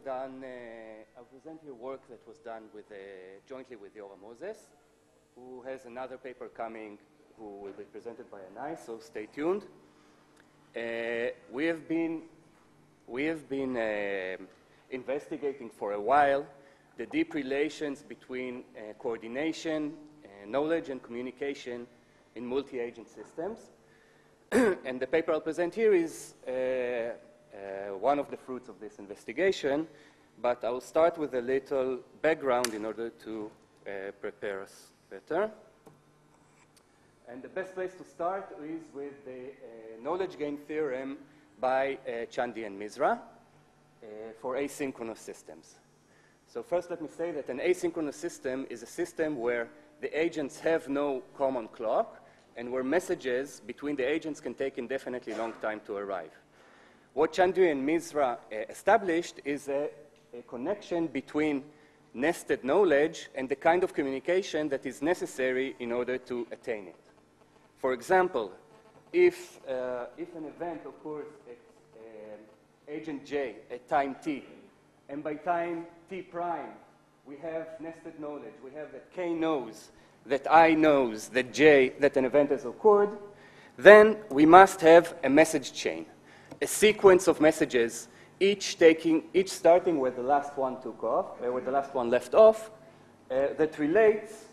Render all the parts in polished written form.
I'll present here work that was done with, jointly with Theorem, who has another paper coming who will be presented by Anai, so stay tuned. We have been investigating for a while the deep relations between coordination, knowledge, and communication in multi-agent systems. And the paper I'll present here is one of the fruits of this investigation, but I'll start with a little background in order to prepare us better. And the best place to start is with the knowledge gain theorem by Chandy and Misra for asynchronous systems. So first let me say that an asynchronous system is a system where the agents have no common clock and where messages between the agents can take indefinitely long time to arrive. What Chandy and Misra established is a connection between nested knowledge and the kind of communication that is necessary in order to attain it. For example, if an event occurs at agent J at time t, and by time t prime, we have nested knowledge. We have that K knows, that I knows that that an event has occurred, then we must have a message chain, a sequence of messages, each starting where the last one took off, where the last one left off, that relates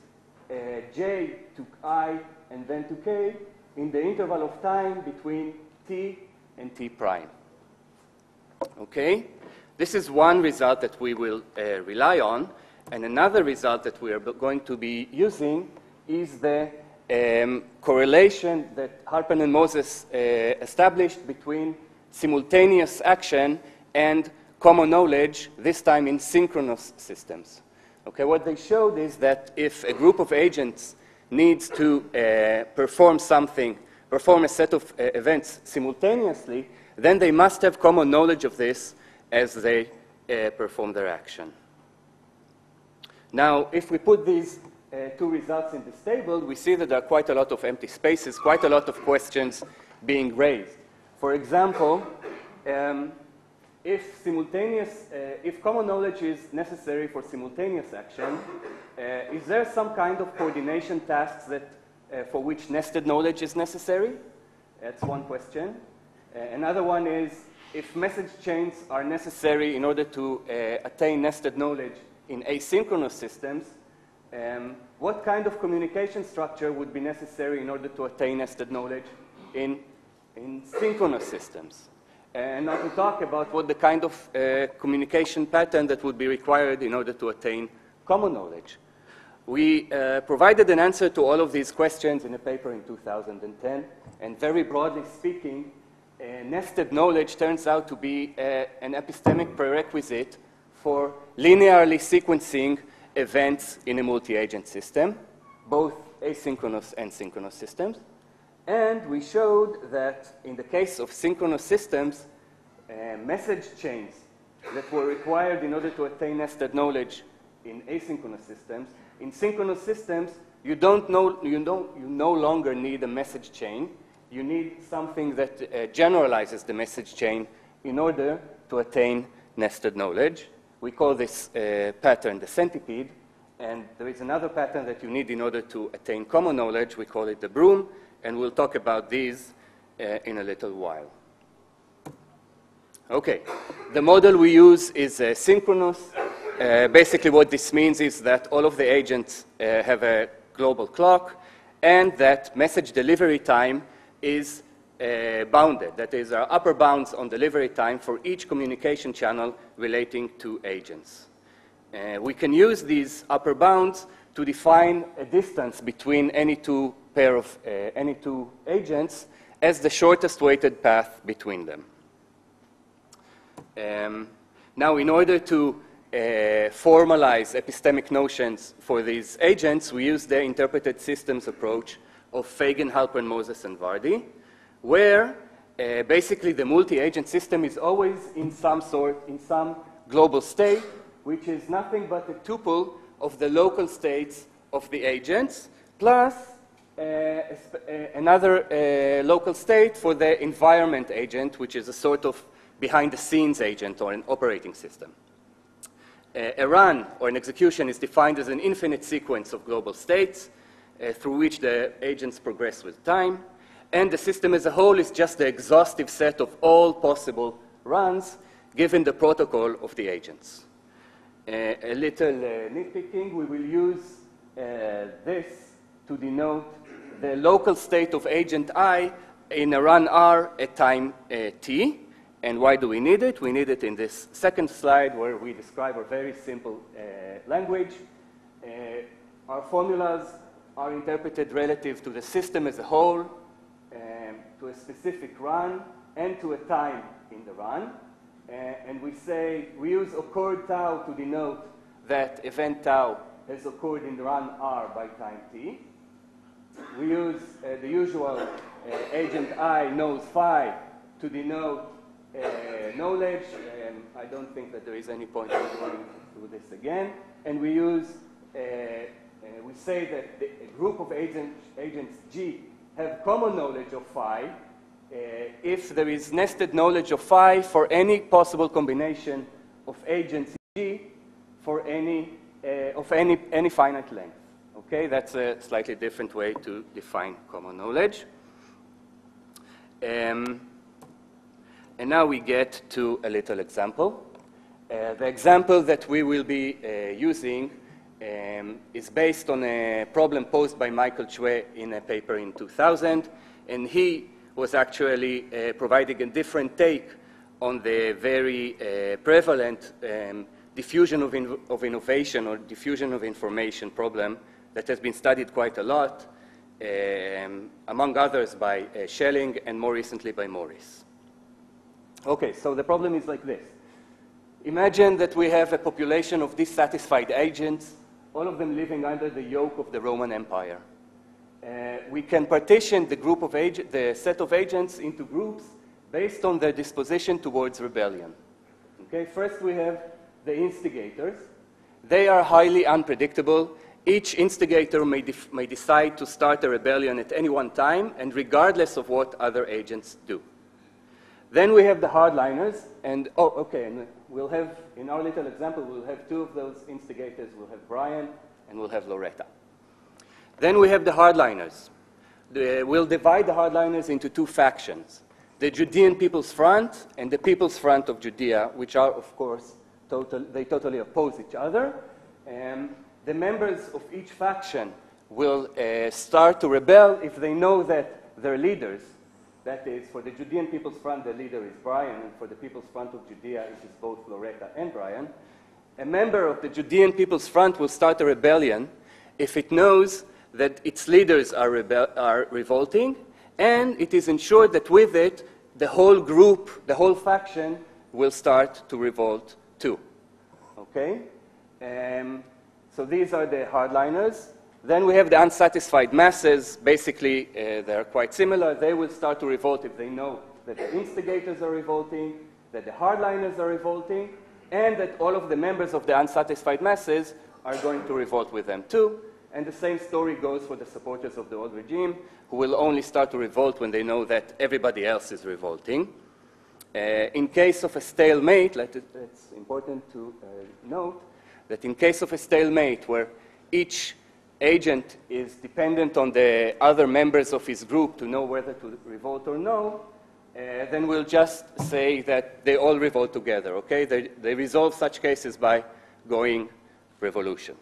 J to I and then to K in the interval of time between t and t prime. Okay? This is one result that we will rely on, and another result that we are going to be using is the correlation that Halpern and Moses established between simultaneous action and common knowledge, this time in synchronous systems. Okay, what they showed is that if a group of agents needs to perform a set of events simultaneously, then they must have common knowledge of this as they perform their action. Now, if we put these two results in this table, we see that there are quite a lot of empty spaces, quite a lot of questions being raised. For example, if common knowledge is necessary for simultaneous action, is there some kind of coordination tasks that, for which nested knowledge is necessary? That's one question. Another one is, if message chains are necessary in order to attain nested knowledge in asynchronous systems, what kind of communication structure would be necessary in order to attain nested knowledge in synchronous systems? And now to talk about what the kind of communication pattern that would be required in order to attain common knowledge. We provided an answer to all of these questions in a paper in 2010, and very broadly speaking, nested knowledge turns out to be an epistemic prerequisite for linearly sequencing events in a multi-agent system, both asynchronous and synchronous systems. And we showed that in the case of synchronous systems, message chains that were required in order to attain nested knowledge in asynchronous systems, in synchronous systems, you no longer need a message chain. You need something that generalizes the message chain in order to attain nested knowledge. We call this pattern the centipede, and there is another pattern that you need in order to attain common knowledge. We call it the broom, and we'll talk about these in a little while. Okay, the model we use is synchronous. Basically what this means is that all of the agents have a global clock, and that message delivery time is bounded. That is, there are upper bounds on delivery time for each communication channel relating to agents. We can use these upper bounds to define a distance between any two agents as the shortest weighted path between them. Now, in order to formalize epistemic notions for these agents, we use the interpreted systems approach of Fagan, Halpern, Moses, and Vardy, where basically the multi-agent system is always in some global state, which is nothing but a tuple of the local states of the agents, plus another local state for the environment agent, which is a sort of behind-the-scenes agent or an operating system. A run or an execution is defined as an infinite sequence of global states through which the agents progress with time. And the system as a whole is just the exhaustive set of all possible runs given the protocol of the agents. A little nitpicking, we will use this to denote the local state of agent I in a run R at time t. And why do we need it? We need it in this second slide where we describe a very simple language. Our formulas are interpreted relative to the system as a whole, to a specific run, and to a time in the run. And we say, we use occurred tau to denote that event tau has occurred in the run R by time t. We use the usual agent I knows phi to denote knowledge. I don't think that there is any point in going through this again. And we use, we say that a group of agents G have common knowledge of phi if there is nested knowledge of phi for any possible combination of agents G for any finite length. Okay, that's a slightly different way to define common knowledge. And now we get to a little example. The example that we will be using is based on a problem posed by Michael Chue in a paper in 2000. And he was actually providing a different take on the very prevalent diffusion of innovation or diffusion of information problem that has been studied quite a lot, among others by Schelling and more recently by Morris. Okay, so the problem is like this. Imagine that we have a population of dissatisfied agents, all of them living under the yoke of the Roman Empire. We can partition the set of agents into groups based on their disposition towards rebellion. Okay, first we have the instigators. They are highly unpredictable. Each instigator may decide to start a rebellion at any one time and regardless of what other agents do. Then we have the hardliners, and and we'll have, in our little example, we'll have two of those instigators. We'll have Brian and we'll have Loretta. Then we have the hardliners. We'll divide the hardliners into two factions, the Judean People's Front and the People's Front of Judea, which are, of course, they totally oppose each other. The members of each faction will start to rebel if they know that their leaders, that is, for the Judean People's Front, the leader is Brian, and for the People's Front of Judea, it is both Loretta and Brian. A member of the Judean People's Front will start a rebellion if it knows that its leaders are revolting, and it is ensured that with it, the whole group, the whole faction, will start to revolt too. Okay? So these are the hardliners. Then we have the unsatisfied masses. Basically, they're quite similar. They will start to revolt if they know that the instigators are revolting, that the hardliners are revolting, and that all of the members of the unsatisfied masses are going to revolt with them too. And the same story goes for the supporters of the old regime, who will only start to revolt when they know that everybody else is revolting. In case of a stalemate, it's important to note that in case of a stalemate where each agent is dependent on the other members of his group to know whether to revolt or no, then we'll just say that they all revolt together, okay? They resolve such cases by going revolution.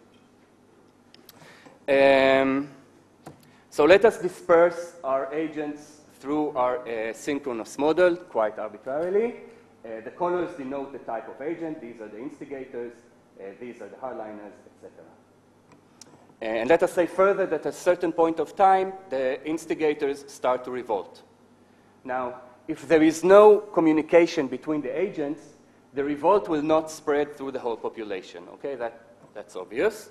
So let us disperse our agents through our synchronous model quite arbitrarily. The colors denote the type of agent. These are the instigators. These are the hardliners, etc. And let us say further that at a certain point of time, the instigators start to revolt. Now, if there is no communication between the agents, the revolt will not spread through the whole population. Okay, that's obvious.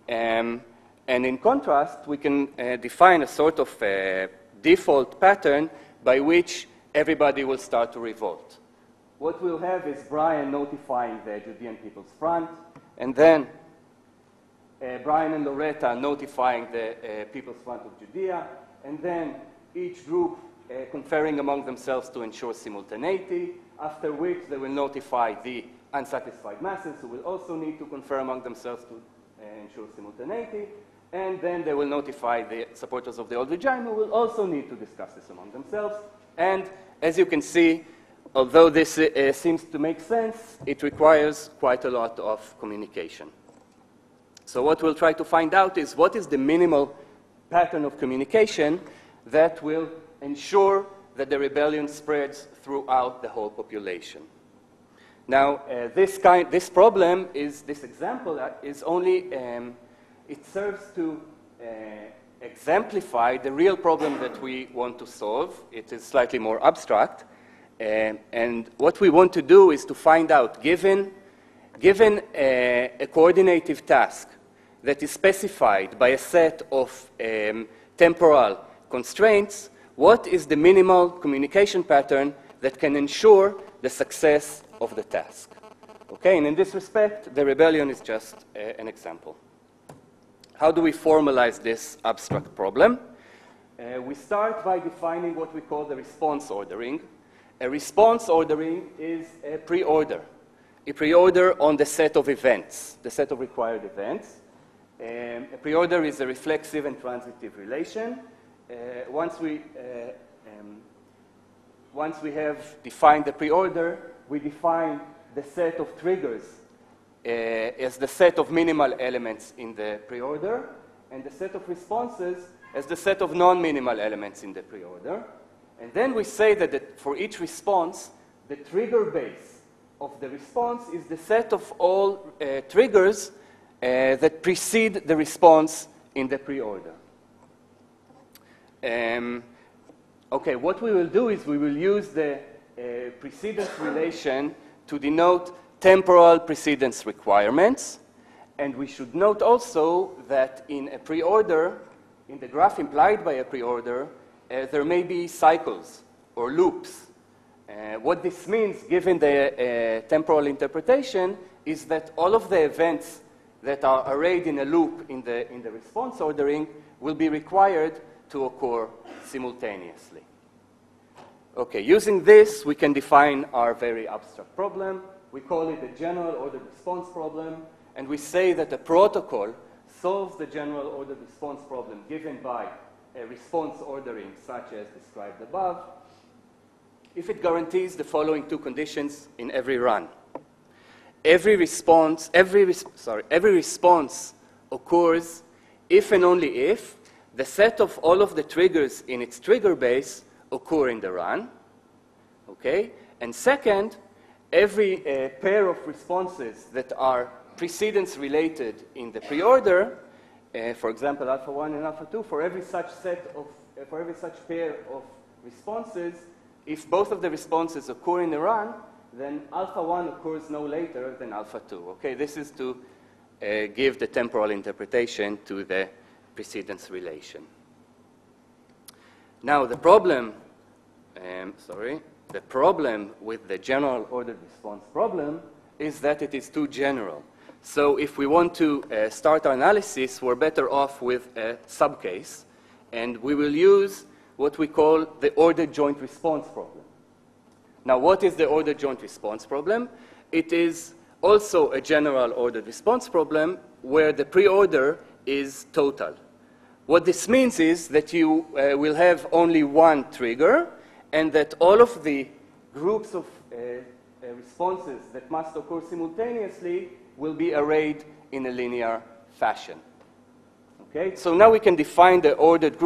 And in contrast, we can define a sort of default pattern by which everybody will start to revolt. What we'll have is Brian notifying the Judean People's Front, and then Brian and Loretta notifying the People's Front of Judea, and then each group conferring among themselves to ensure simultaneity, after which they will notify the unsatisfied masses who will also need to confer among themselves to ensure simultaneity. And then they will notify the supporters of the old regime who will also need to discuss this among themselves. And as you can see, although this seems to make sense, it requires quite a lot of communication. So what we'll try to find out is what is the minimal pattern of communication that will ensure that the rebellion spreads throughout the whole population. Now, this example is only, it serves to exemplify the real problem that we want to solve. It is slightly more abstract. And what we want to do is to find out, given a coordinative task that is specified by a set of temporal constraints, what is the minimal communication pattern that can ensure the success of the task? Okay, and in this respect, the rebellion is just an example. How do we formalize this abstract problem? We start by defining what we call the response ordering. A response ordering is a preorder on the set of events, the set of required events. A preorder is a reflexive and transitive relation. Once we have defined the preorder, we define the set of triggers as the set of minimal elements in the preorder, and the set of responses as the set of non-minimal elements in the preorder. And then we say that for each response, the trigger base of the response is the set of all triggers that precede the response in the preorder. Okay, what we will do is we will use the precedence relation to denote temporal precedence requirements. And we should note also that in a preorder, in the graph implied by a preorder, there may be cycles or loops. What this means, given the temporal interpretation, is that all of the events that are arrayed in a loop in the response ordering will be required to occur simultaneously. Okay, using this, we can define our very abstract problem. We call it a general ordered response problem, and we say that a protocol solves the general ordered response problem given by a response ordering such as described above if it guarantees the following two conditions in every run. Every response occurs if and only if the set of all of the triggers in its trigger base occur in the run. Okay? And second, every pair of responses that are precedence related in the preorder, for example, alpha 1 and alpha 2, for every such pair of responses, if both of the responses occur in the run, then alpha 1 occurs no later than alpha 2. Okay, this is to give the temporal interpretation to the precedence relation. Now, the problem with the general ordered response problem is that it is too general. So if we want to start our analysis, we're better off with a subcase, and we will use what we call the ordered joint response problem. Now, what is the ordered joint response problem? It is also a general ordered response problem where the preorder is total. What this means is that you will have only one trigger, and that all of the groups of responses that must occur simultaneously will be arrayed in a linear fashion. Okay? So now we can define the ordered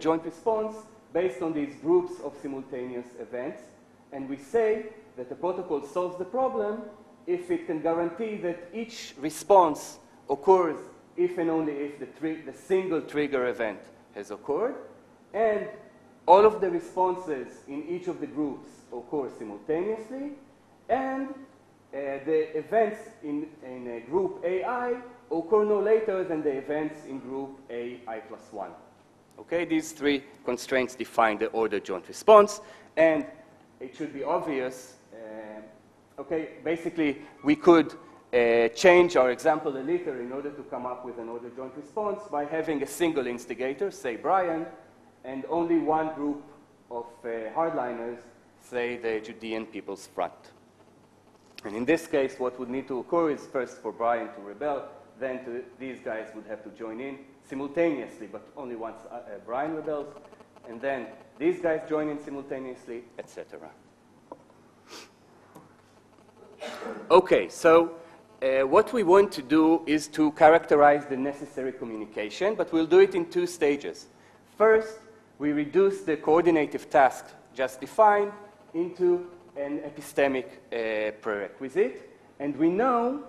joint response based on these groups of simultaneous events, and we say that the protocol solves the problem if it can guarantee that each response occurs if and only if the single trigger event has occurred, and all of the responses in each of the groups occur simultaneously, and the events in group AI occur no later than the events in group AI plus 1. Okay, these three constraints define the ordered joint response, and it should be obvious. Okay, basically, we could change our example a little in order to come up with an ordered joint response by having a single instigator, say Brian, and only one group of hardliners, say the Judean People's Front. And in this case, what would need to occur is first for Brian to rebel, then these guys would have to join in simultaneously, but only once Brian rebels, and then these guys join in simultaneously, etc. Okay, so what we want to do is to characterize the necessary communication, but we'll do it in two stages. First, we reduce the coordinative task just defined into an epistemic prerequisite, and we know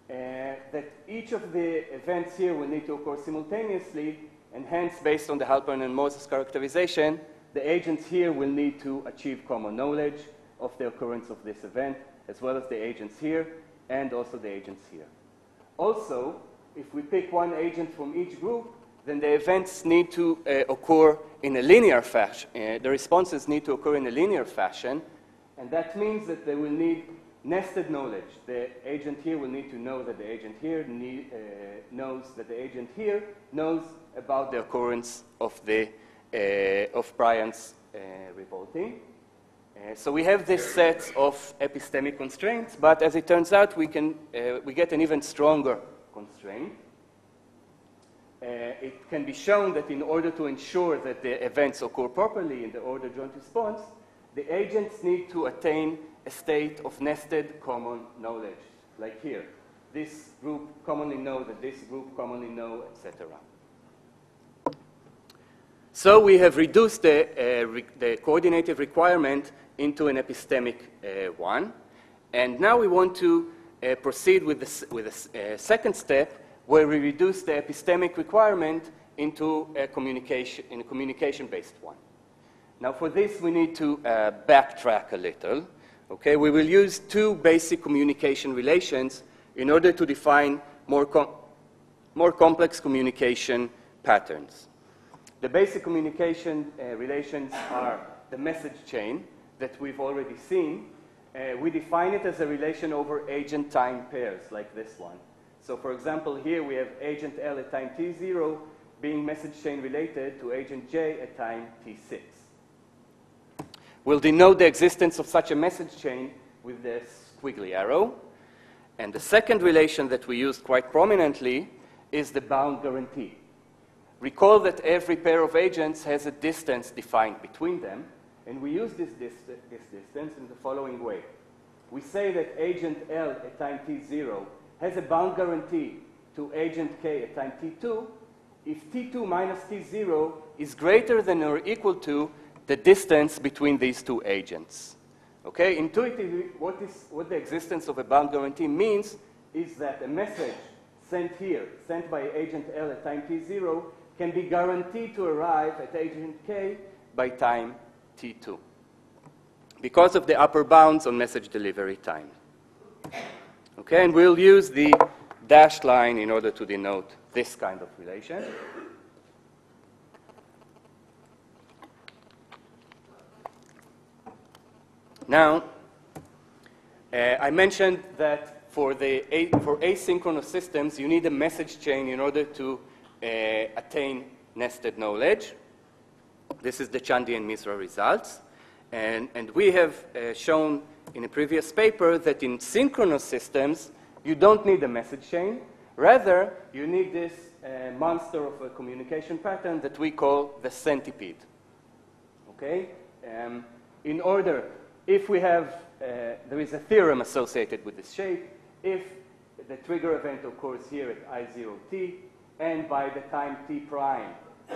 that each of the events here will need to occur simultaneously, and hence, based on the Halpern and Moses characterization, the agents here will need to achieve common knowledge of the occurrence of this event, as well as the agents here, and also the agents here. Also, if we pick one agent from each group, then the events need to occur in a linear fashion. The responses need to occur in a linear fashion, and that means that they will need nested knowledge. The agent here will need to know that the agent here knows that the agent here knows about the occurrence of Brian's revolting. So we have this set of epistemic constraints, but as it turns out, we get an even stronger constraint. It can be shown that in order to ensure that the events occur properly in the order joint response, the agents need to attain a state of nested common knowledge, like here. This group commonly know that this group commonly know, etc. So we have reduced the coordinative requirement into an epistemic one. And now we want to proceed with a second step where we reduce the epistemic requirement into a communication-based one. Now for this, we need to backtrack a little. Okay, we will use two basic communication relations in order to define more complex communication patterns. The basic communication relations are the message chain that we've already seen. We define it as a relation over agent-time pairs, like this one. So for example, here we have agent L at time t0 being message chain related to agent J at time t6. We'll denote the existence of such a message chain with this squiggly arrow. And the second relation that we used quite prominently is the bound guarantee. Recall that every pair of agents has a distance defined between them, and we use this distance in the following way. We say that agent L at time t0 has a bound guarantee to agent K at time t2 if t2 minus t0 is greater than or equal to the distance between these two agents. Okay, intuitively, what the existence of a bound guarantee means is that a message sent here, sent by agent L at time t0, can be guaranteed to arrive at agent K by time t2 because of the upper bounds on message delivery time. Okay, and we'll use the dashed line in order to denote this kind of relation. Now, I mentioned that for asynchronous systems, you need a message chain in order to attain nested knowledge. This is the Chandy and Misra results. And we have shown in a previous paper that in synchronous systems, you don't need a message chain. Rather, you need this monster of a communication pattern that we call the centipede. Okay? In order, if we have, there is a theorem associated with this shape. If the trigger event occurs here at I0t, and by the time t prime,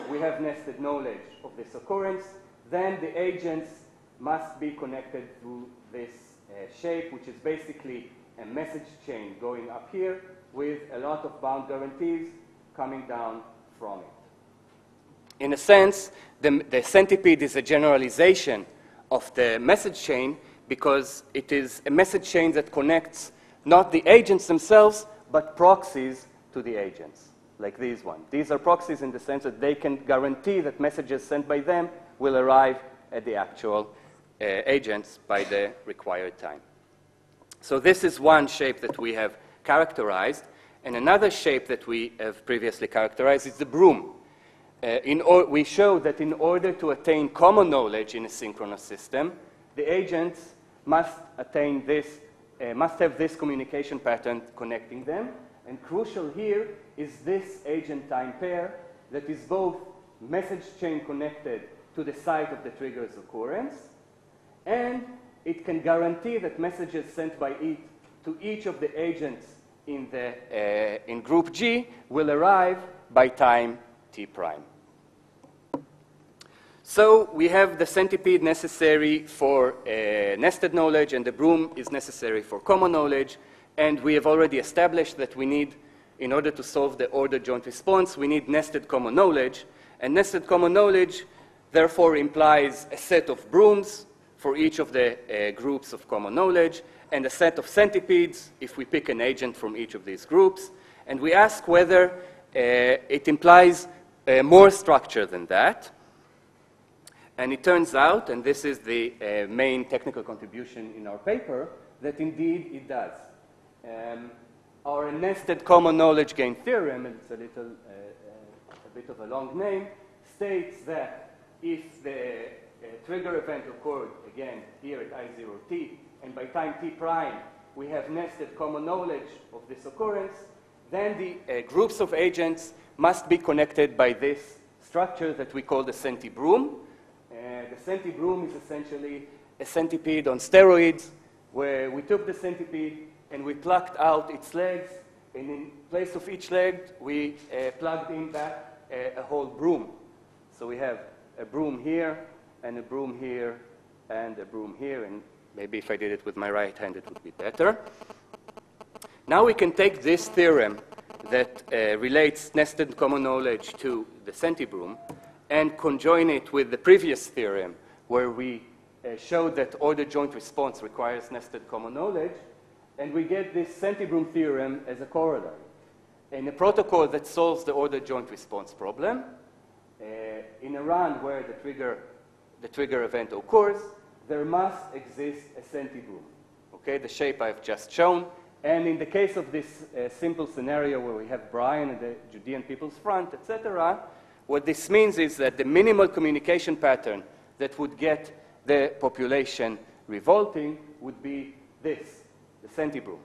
we have nested knowledge of this occurrence, then the agents must be connected through this shape, which is basically a message chain going up here with a lot of bound guarantees coming down from it. In a sense, the centipede is a generalization of the message chain because it is a message chain that connects not the agents themselves, but proxies to the agents, like these ones. These are proxies in the sense that they can guarantee that messages sent by them will arrive at the actual agents by the required time. So this is one shape that we have characterized, and another shape that we have previously characterized is the broom. We show that in order to attain common knowledge in a synchronous system, the agents must attain this must have this communication pattern connecting them. And crucial here is this agent-time pair that is both message chain connected to the site of the trigger's occurrence, and it can guarantee that messages sent by it to each of the agents in group G will arrive by time t prime. So we have the centipede necessary for nested knowledge, and the broom is necessary for common knowledge. And we have already established that we need, in order to solve the ordered joint response, we need nested common knowledge. And nested common knowledge, therefore, implies a set of brooms for each of the groups of common knowledge, and a set of centipedes if we pick an agent from each of these groups. And we ask whether it implies more structure than that. And it turns out, and this is the main technical contribution in our paper, that indeed it does. Our nested common knowledge gain theorem, and it's a bit of a long name, states that if the trigger event occurred, again, here at I0t, and by time t prime, we have nested common knowledge of this occurrence, then the groups of agents must be connected by this structure that we call the centibroom. The centibroom is essentially a centipede on steroids, where we took the centipede and we plucked out its legs, and in place of each leg, we plugged in back a whole broom. So we have a broom here, and a broom here, and a broom here, and maybe if I did it with my right hand, it would be better. Now we can take this theorem that relates nested common knowledge to the centibroom and conjoin it with the previous theorem where we showed that ordered joint response requires nested common knowledge, and we get this centibroom theorem as a corollary. In a protocol that solves the ordered joint response problem, in a run where the trigger event occurs, there must exist a centibroom, okay, the shape I've just shown. And in the case of this simple scenario where we have Brian and the Judean People's Front, etc., what this means is that the minimal communication pattern that would get the population revolting would be this, the centibroom,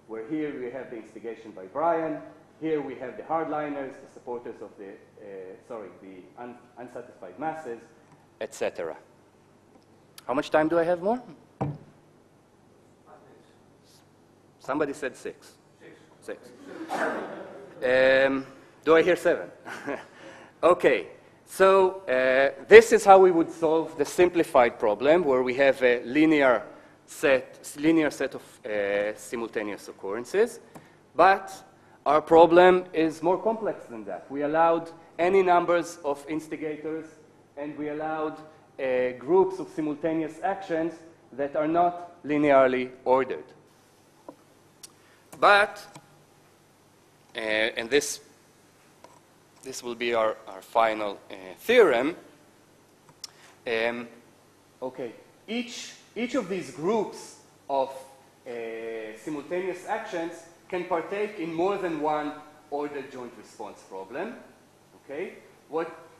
where here we have the instigation by Brian, here we have the hardliners, the supporters of the unsatisfied masses, etc. How much time do I have more? 5 minutes. Somebody said 6. 6. Do I hear 7? Okay, so this is how we would solve the simplified problem, where we have a linear set of simultaneous occurrences. But our problem is more complex than that. We allowed any numbers of instigators, and we allowed groups of simultaneous actions that are not linearly ordered. But, and this will be our final theorem. Okay, each of these groups of simultaneous actions can partake in more than one ordered joint response problem. Okay,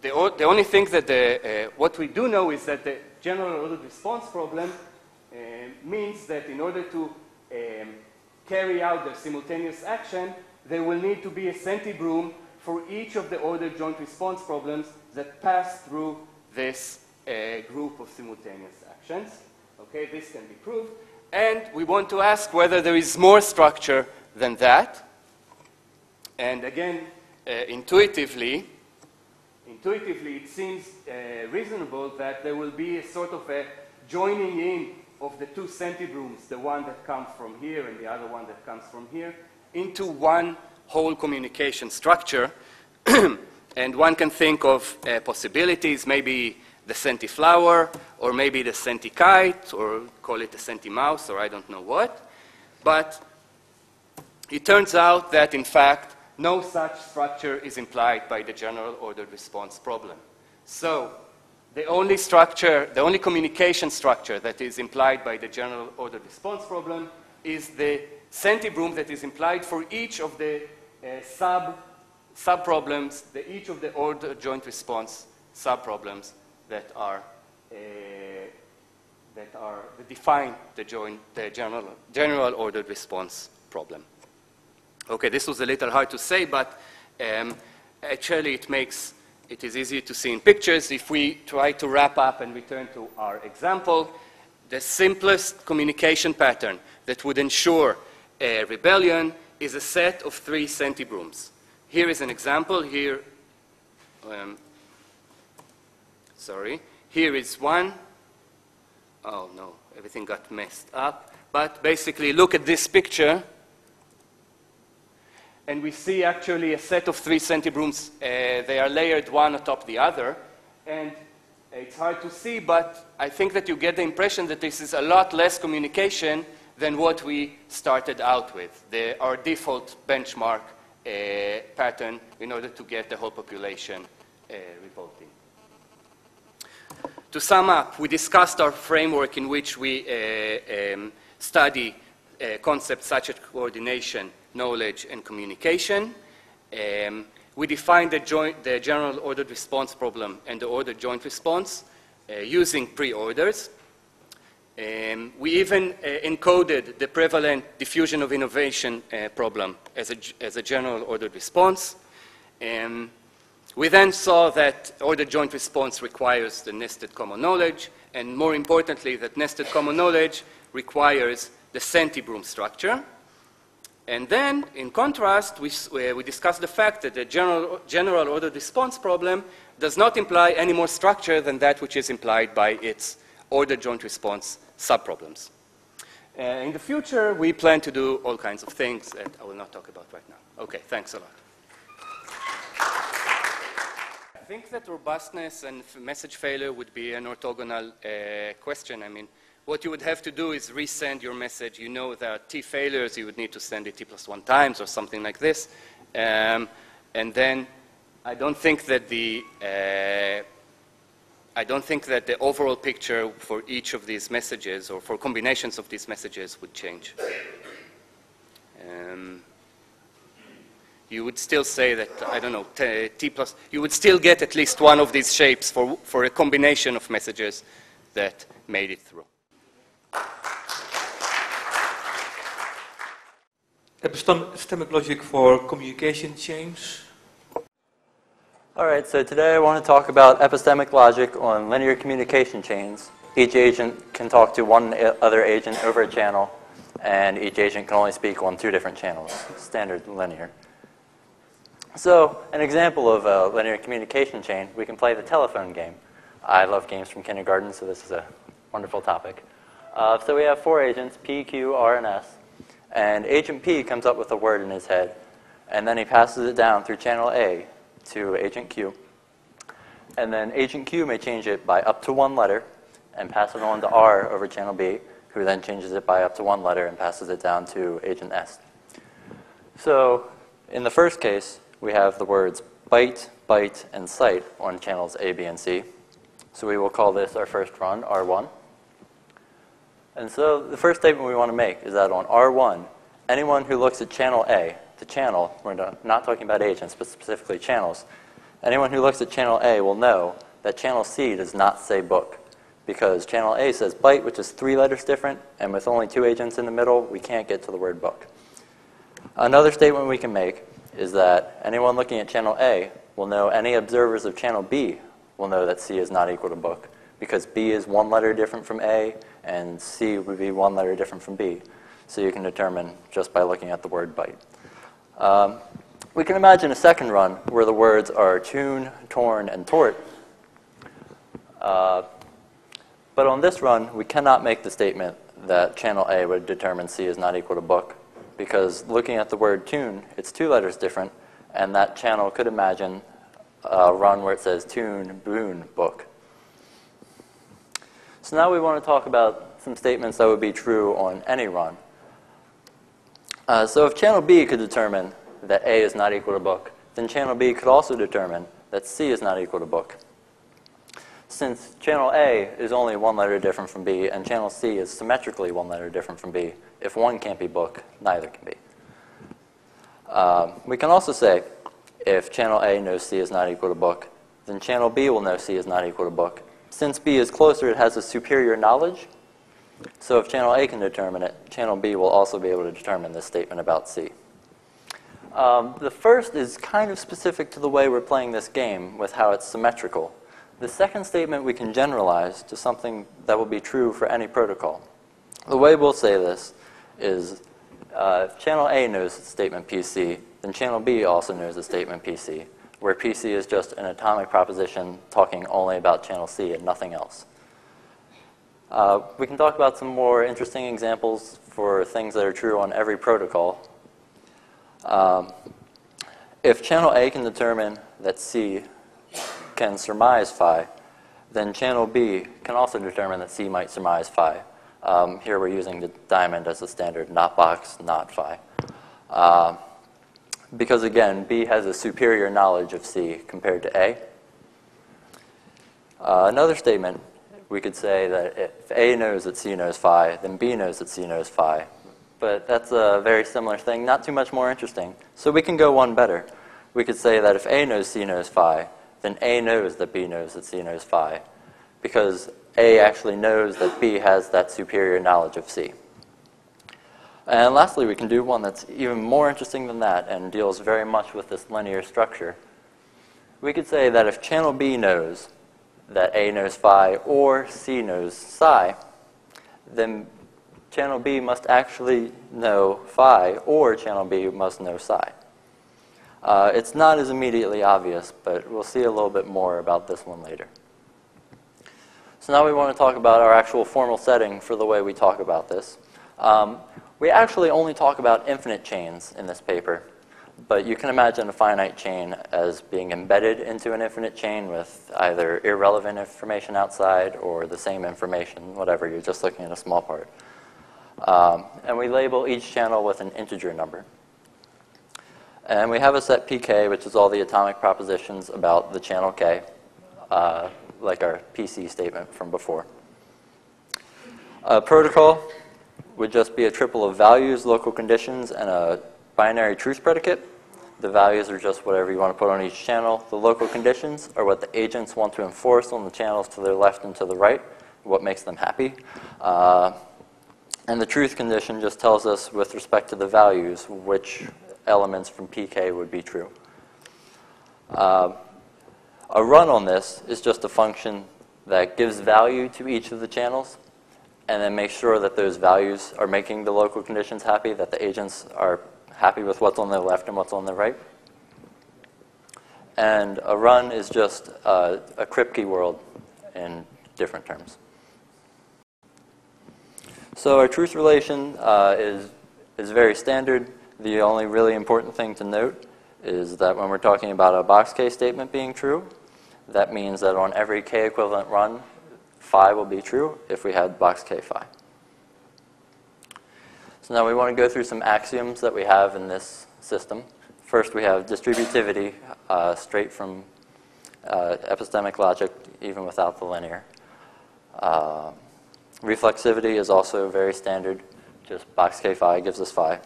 the only thing that what we do know is that the general ordered response problem means that in order to carry out the simultaneous action, there will need to be a centibroom for each of the ordered joint response problems that pass through this group of simultaneous actions. Okay, this can be proved. And we want to ask whether there is more structure than that. And again, intuitively, it seems reasonable that there will be a sort of a joining in of the two centibrooms, the one that comes from here and the other one that comes from here, into one whole communication structure. And one can think of possibilities, maybe the centiflower, or maybe the centikite, or call it a centimouse, or I don't know what. But it turns out that, in fact, no such structure is implied by the general ordered response problem. So the only structure, the only communication structure that is implied by the general ordered response problem is the centibroom that is implied for each of the sub-problems, each of the ordered joint response sub-problems that are that define the general ordered response problem. Okay, this was a little hard to say, but actually it is easy to see in pictures. If we try to wrap up and return to our example, the simplest communication pattern that would ensure a rebellion is a set of 3 centibrooms. Here is an example. Here is one. Oh no, everything got messed up. But basically, look at this picture. And we see actually a set of 3 centibrooms. They are layered one atop the other. And it's hard to see, but I think that you get the impression that this is a lot less communication than what we started out with, our default benchmark pattern in order to get the whole population revolting. To sum up, we discussed our framework in which we study concepts such as coordination, knowledge, and communication. We defined the general ordered response problem and the ordered joint response using pre-orders. We even encoded the prevalent diffusion of innovation problem as a general ordered response. We then saw that ordered joint response requires the nested common knowledge, and more importantly, that nested common knowledge requires the centibroom structure. And then, in contrast, we discussed the fact that the general ordered response problem does not imply any more structure than that which is implied by its ordered joint response subproblems. In the future, we plan to do all kinds of things that I will not talk about right now. Okay, thanks a lot. I think that robustness and message failure would be an orthogonal question. I mean, what you would have to do is resend your message. You know there are T failures. You would need to send it T+1 times or something like this. And then I don't think that the overall picture for each of these messages or for combinations of these messages would change. You would still say that, I don't know, you would still get at least one of these shapes for a combination of messages that made it through. Epistemic logic for communication chains. All right, so today I want to talk about epistemic logic on linear communication chains. Each agent can talk to one other agent over a channel, and each agent can only speak on 2 different channels, standard linear. So, an example of a linear communication chain, we can play the telephone game. I love games from kindergarten, so this is a wonderful topic. So we have 4 agents, P, Q, R, and S. And agent P comes up with a word in his head, and then he passes it down through channel A to agent Q. And then agent Q may change it by up to 1 letter and pass it on to R over channel B, who then changes it by up to 1 letter and passes it down to agent S. So in the first case, we have the words byte, byte, and cyte on channels A, B, and C. So we will call this our first run, R1. And so the first statement we want to make is that on R1, anyone who looks at channel A, the channel, we're not talking about agents, but specifically channels, anyone who looks at channel A will know that channel C does not say book, because channel A says byte, which is 3 letters different, and with only 2 agents in the middle, we can't get to the word book. Another statement we can make is that anyone looking at channel A will know, any observers of channel B will know that C is not equal to book, because B is 1 letter different from A, and C would be 1 letter different from B. So you can determine just by looking at the word byte. We can imagine a second run where the words are tune, torn, and tort. But on this run, we cannot make the statement that channel A would determine C is not equal to book, because looking at the word tune, it's 2 letters different, and that channel could imagine a run where it says tune, boon, book. So now we want to talk about some statements that would be true on any run. So if channel B could determine that A is not equal to book, then channel B could also determine that C is not equal to book. Since channel A is only 1 letter different from B, and channel C is symmetrically 1 letter different from B, if one can't be book, neither can be. We can also say, if channel A knows C is not equal to book, then channel B will know C is not equal to book. Since B is closer, it has a superior knowledge, So if channel A can determine it, channel B will also be able to determine this statement about C. The first is kind of specific to the way we're playing this game with how it's symmetrical. The second statement we can generalize to something that will be true for any protocol. The way we'll say this is if channel A knows its statement PC, then channel B also knows its statement PC, where PC is just an atomic proposition talking only about channel C and nothing else. We can talk about some more interesting examples for things that are true on every protocol. If channel A can determine that C can surmise phi, then channel B can also determine that C might surmise phi. Here we're using the diamond as a standard not box, not phi. Because again, B has a superior knowledge of C compared to A. Another statement, we could say that if A knows that C knows phi, then B knows that C knows phi. But that's a very similar thing, not too much more interesting. So we can go one better. We could say that if A knows C knows phi, then A knows that B knows that C knows phi, because A actually knows that B has that superior knowledge of C. And lastly, we can do one that's even more interesting than that and deals very much with this linear structure. We could say that if channel B knows that A knows phi or C knows psi, then channel B must actually know phi or channel B must know psi. It's not as immediately obvious, but we'll see a little bit more about this one later. So now we want to talk about our actual formal setting for the way we talk about this. We actually only talk about infinite chains in this paper, but you can imagine a finite chain as being embedded into an infinite chain with either irrelevant information outside or the same information, whatever, you're just looking at a small part. And we label each channel with an integer number. And we have a set pk, which is all the atomic propositions about the channel k, like our PC statement from before. A protocol would just be a triple of values, local conditions, and a binary truth predicate. The values are just whatever you want to put on each channel. The local conditions are what the agents want to enforce on the channels to their left and to the right, what makes them happy. And the truth condition just tells us, with respect to the values, which elements from pk would be true. A run on this is just a function that gives value to each of the channels and then makes sure that those values are making the local conditions happy, that the agents are happy with what's on the left and what's on the right. And a run is just a Kripke world in different terms. So our truth relation is very standard. The only really important thing to note is that when we're talking about a box K statement being true, that means that on every K equivalent run, phi will be true if we had box K phi. So now we want to go through some axioms that we have in this system. First, we have distributivity, straight from epistemic logic, even without the linear. Reflexivity is also very standard. Just box K phi gives us phi.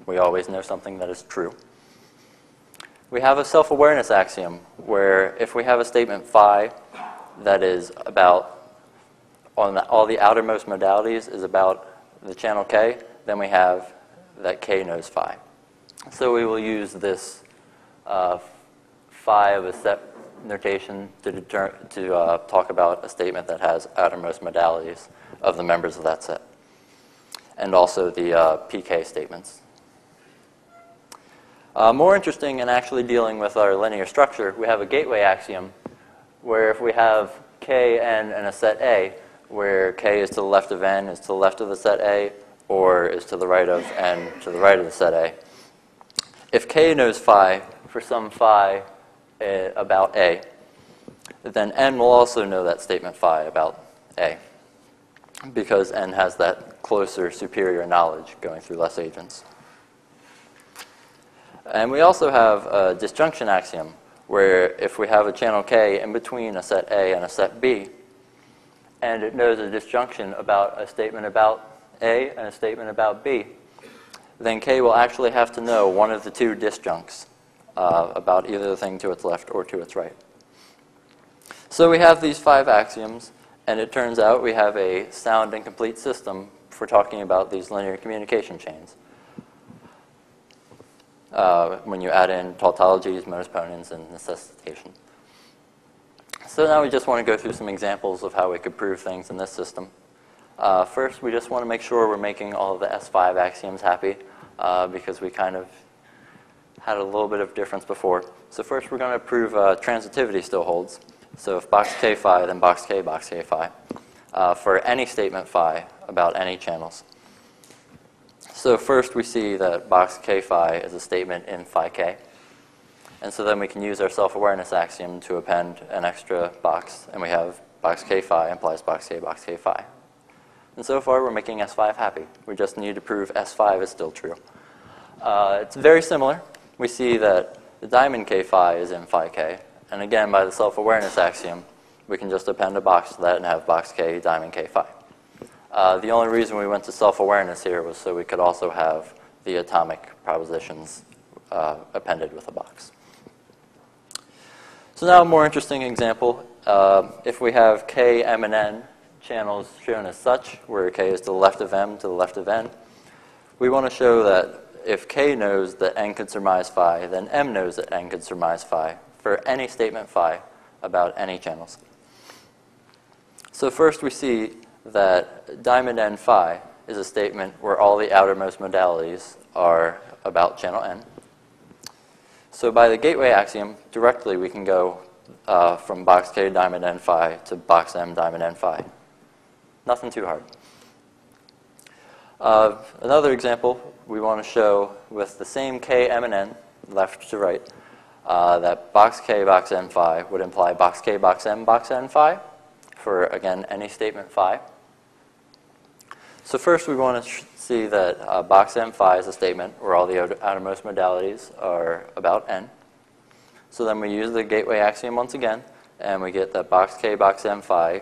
We always know something that is true. We have a self-awareness axiom, where if we have a statement phi that is about, all the outermost modalities is about the channel K, then we have that K knows phi. So we will use this phi of a set notation to talk about a statement that has outermost modalities of the members of that set, and also the pk statements. More interesting in actually dealing with our linear structure, we have a gateway axiom where if we have k, n, and a set A, where k is to the left of n, is to the left of the set A, or is to the right of n, to the right of the set A. If k knows phi for some phi about A, then n will also know that statement phi about A, because n has that closer, superior knowledge going through less agents. And we also have a disjunction axiom, where if we have a channel K in between a set A and a set B, and it knows a disjunction about a statement about A and a statement about B, then K will actually have to know one of the two disjuncts about either the thing to its left or to its right. So we have these 5 axioms, And it turns out we have a sound and complete system for talking about these linear communication chains. When you add in tautologies, modus ponens, and necessitation. So now we just want to go through some examples of how we could prove things in this system. First, we just want to make sure we're making all of the S5 axioms happy, because we kind of had a little bit of difference before. So first, we're going to prove transitivity still holds. So if box K phi, then box K phi, for any statement phi about any channels. So first, we see that box K phi is a statement in phi K. And so then we can use our self-awareness axiom to append an extra box, and we have box K phi implies box K phi. And so far, we're making S5 happy. We just need to prove S5 is still true. It's very similar. We see that the diamond K phi is in phi K. And again, by the self-awareness axiom, we can just append a box to that and have box K diamond K phi. The only reason we went to self-awareness here was so we could also have the atomic propositions appended with a box. So now a more interesting example. If we have K, M, and N channels shown as such, where K is to the left of M to the left of N, we want to show that if K knows that N could surmise phi, then M knows that N could surmise phi for any statement phi about any channels. So first we see that diamond N phi is a statement where all the outermost modalities are about channel N. So by the gateway axiom, directly we can go from box K diamond N phi to box M diamond N phi. Nothing too hard. Another example we want to show with the same K, M, and N, left to right, that box K box N phi would imply box K box N phi for, again, any statement phi. So first we want to see that box M phi is a statement where all the outermost modalities are about N. So then we use the gateway axiom once again, and we get that box K box M phi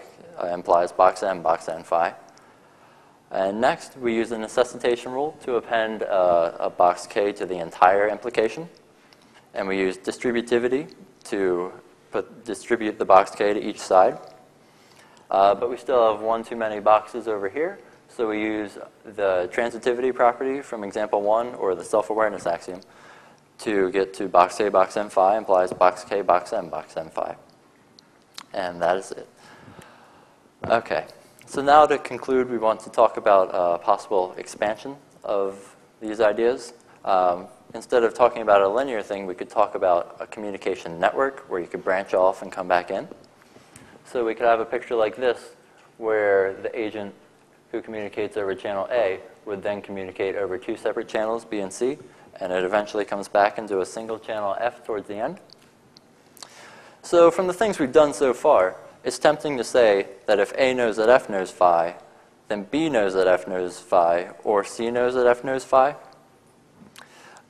implies box N phi. And next, we use the necessitation rule to append a box K to the entire implication. And we use distributivity to distribute the box K to each side. But we still have one too many boxes over here. So we use the transitivity property from example 1 or the self-awareness axiom to get to box K box M phi implies box K box M phi. And that is it. Okay. So now to conclude, we want to talk about possible expansion of these ideas. Instead of talking about a linear thing, we could talk about a communication network where you could branch off and come back in. So we could have a picture like this where the agent who communicates over channel A would then communicate over two separate channels, B and C, and it eventually comes back into a single channel F towards the end. So from the things we've done so far, it's tempting to say that if A knows that F knows phi, then B knows that F knows phi, or C knows that F knows phi.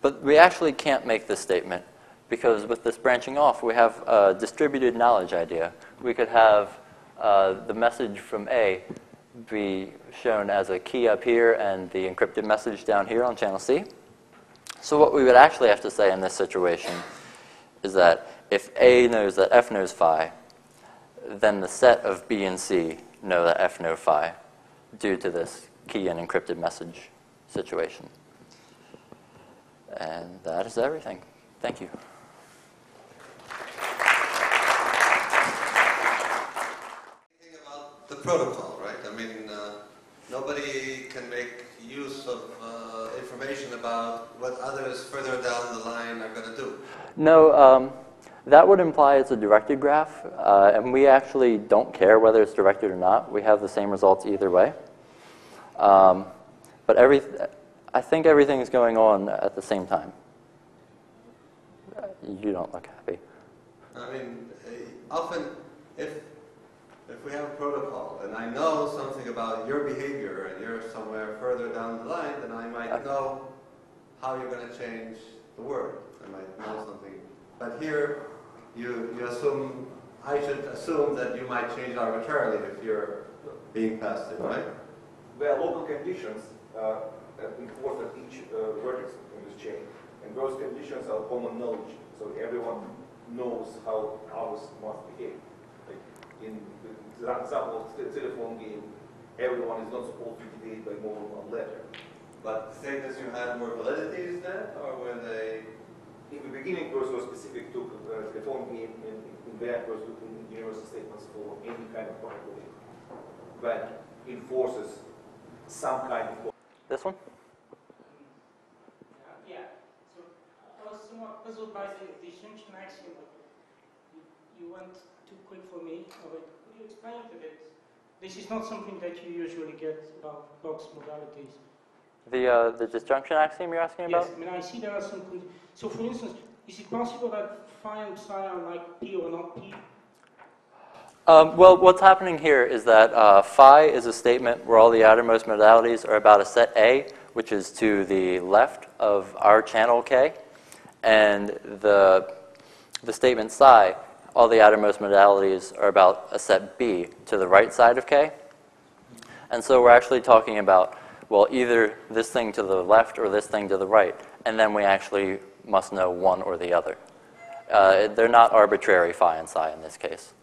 But we actually can't make this statement, because with this branching off, we have a distributed knowledge idea. We could have the message from A be shown as a key up here and the encrypted message down here on channel C. So what we would actually have to say in this situation is that if A knows that F knows phi, then the set of B and C know that F know phi due to this key and encrypted message situation. And that is everything. Thank you. Thinking about the protocol, right? I mean, nobody can make use of information about what others further down the line are going to do. No, that would imply it's a directed graph, and we actually don't care whether it's directed or not. We have the same results either way. But I think everything is going on at the same time. You don't look happy. I mean, often if we have a protocol and I know something about your behavior and you're somewhere further down the line, then I might know how you're going to change the word. I might know something. But here, you assume, I should assume that you might change arbitrarily if you're being passed it, right? Where local conditions are important each vertex in this chain. And those conditions are common knowledge. So everyone knows how others must behave. Like in the example of the telephone game, everyone is not supposed to debate by more than one letter. But the statements you had were validities then, or were they? In the beginning, it was so specific to the phone game, and in that was looking universal statements for any kind of protocol that enforces some kind of. This one? Yeah. So I was somewhat puzzled by the disjunction axiom, but you went too quick for me. Could you explain it a bit? This is not something that you usually get about box modalities. The disjunction axiom you're asking about? Yes, I mean, I see there are some. So, for instance, is it possible that phi and psi are like P or not P? Well, what's happening here is that phi is a statement where all the outermost modalities are about a set A, which is to the left of our channel K, and the statement psi, all the outermost modalities are about a set B to the right side of K. And so we're actually talking about, well, either this thing to the left or this thing to the right, and then we actually must know one or the other. They're not arbitrary phi and psi in this case.